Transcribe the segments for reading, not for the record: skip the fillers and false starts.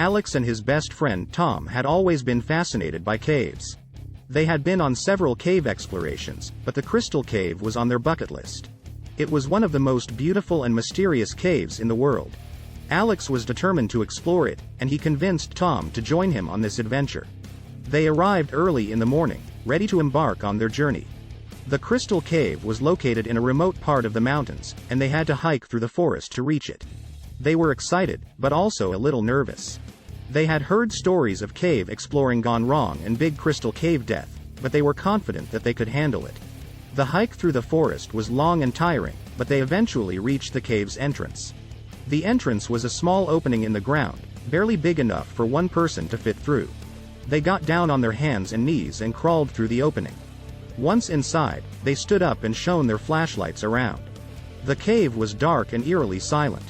Alex and his best friend Tom had always been fascinated by caves. They had been on several cave explorations, but the Crystal Cave was on their bucket list. It was one of the most beautiful and mysterious caves in the world. Alex was determined to explore it, and he convinced Tom to join him on this adventure. They arrived early in the morning, ready to embark on their journey. The Crystal Cave was located in a remote part of the mountains, and they had to hike through the forest to reach it. They were excited, but also a little nervous. They had heard stories of cave exploring gone wrong and Big Crystal Cave death, but they were confident that they could handle it. The hike through the forest was long and tiring, but they eventually reached the cave's entrance. The entrance was a small opening in the ground, barely big enough for one person to fit through. They got down on their hands and knees and crawled through the opening. Once inside, they stood up and shone their flashlights around. The cave was dark and eerily silent.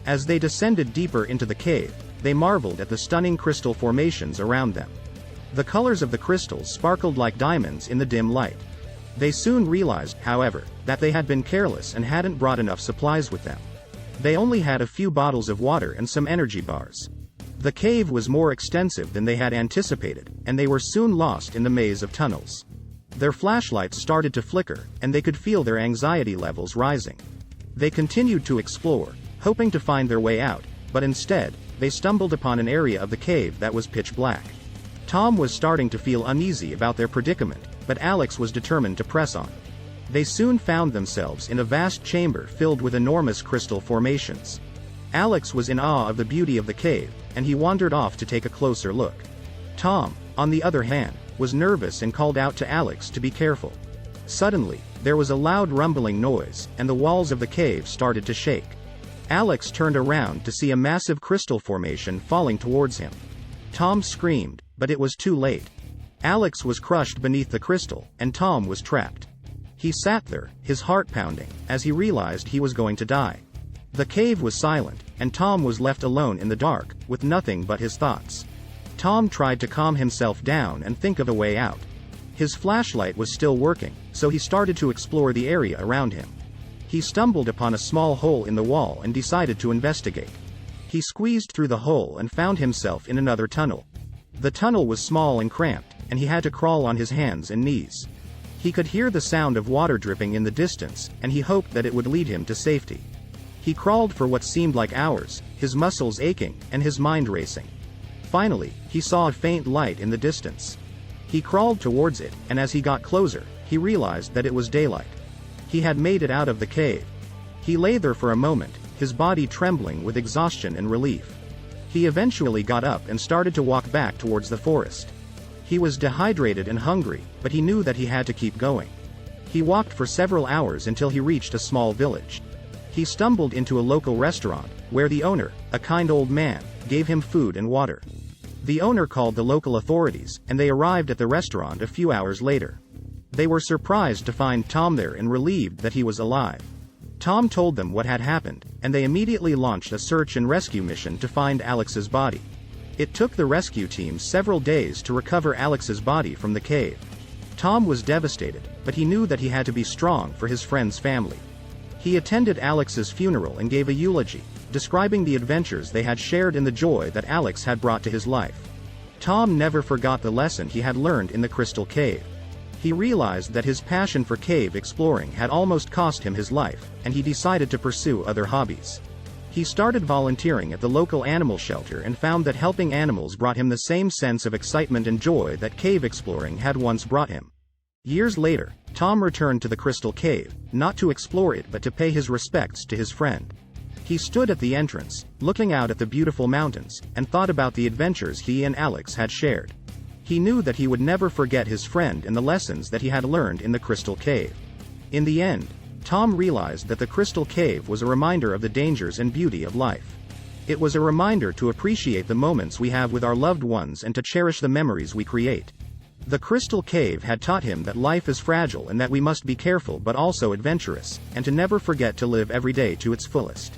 As they descended deeper into the cave, they marveled at the stunning crystal formations around them. The colors of the crystals sparkled like diamonds in the dim light. They soon realized, however, that they had been careless and hadn't brought enough supplies with them. They only had a few bottles of water and some energy bars. The cave was more extensive than they had anticipated, and they were soon lost in the maze of tunnels. Their flashlights started to flicker, and they could feel their anxiety levels rising. They continued to explore, hoping to find their way out, but instead, they stumbled upon an area of the cave that was pitch black. Tom was starting to feel uneasy about their predicament, but Alex was determined to press on. They soon found themselves in a vast chamber filled with enormous crystal formations. Alex was in awe of the beauty of the cave, and he wandered off to take a closer look. Tom, on the other hand, was nervous and called out to Alex to be careful. Suddenly, there was a loud rumbling noise, and the walls of the cave started to shake. Alex turned around to see a massive crystal formation falling towards him. Tom screamed, but it was too late. Alex was crushed beneath the crystal, and Tom was trapped. He sat there, his heart pounding, as he realized he was going to die. The cave was silent, and Tom was left alone in the dark, with nothing but his thoughts. Tom tried to calm himself down and think of a way out. His flashlight was still working, so he started to explore the area around him. He stumbled upon a small hole in the wall and decided to investigate. He squeezed through the hole and found himself in another tunnel. The tunnel was small and cramped, and he had to crawl on his hands and knees. He could hear the sound of water dripping in the distance, and he hoped that it would lead him to safety. He crawled for what seemed like hours, his muscles aching, and his mind racing. Finally, he saw a faint light in the distance. He crawled towards it, and as he got closer, he realized that it was daylight. He had made it out of the cave. He lay there for a moment, his body trembling with exhaustion and relief. He eventually got up and started to walk back towards the forest. He was dehydrated and hungry, but he knew that he had to keep going. He walked for several hours until he reached a small village. He stumbled into a local restaurant, where the owner, a kind old man, gave him food and water. The owner called the local authorities, and they arrived at the restaurant a few hours later. They were surprised to find Tom there and relieved that he was alive. Tom told them what had happened, and they immediately launched a search and rescue mission to find Alex's body. It took the rescue team several days to recover Alex's body from the cave. Tom was devastated, but he knew that he had to be strong for his friend's family. He attended Alex's funeral and gave a eulogy, describing the adventures they had shared and the joy that Alex had brought to his life. Tom never forgot the lesson he had learned in the Crystal Cave. He realized that his passion for cave exploring had almost cost him his life, and he decided to pursue other hobbies. He started volunteering at the local animal shelter and found that helping animals brought him the same sense of excitement and joy that cave exploring had once brought him. Years later, Tom returned to the Crystal Cave, not to explore it but to pay his respects to his friend. He stood at the entrance, looking out at the beautiful mountains, and thought about the adventures he and Alex had shared. He knew that he would never forget his friend and the lessons that he had learned in the Crystal Cave. In the end, Tom realized that the Crystal Cave was a reminder of the dangers and beauty of life. It was a reminder to appreciate the moments we have with our loved ones and to cherish the memories we create. The Crystal Cave had taught him that life is fragile and that we must be careful but also adventurous, and to never forget to live every day to its fullest.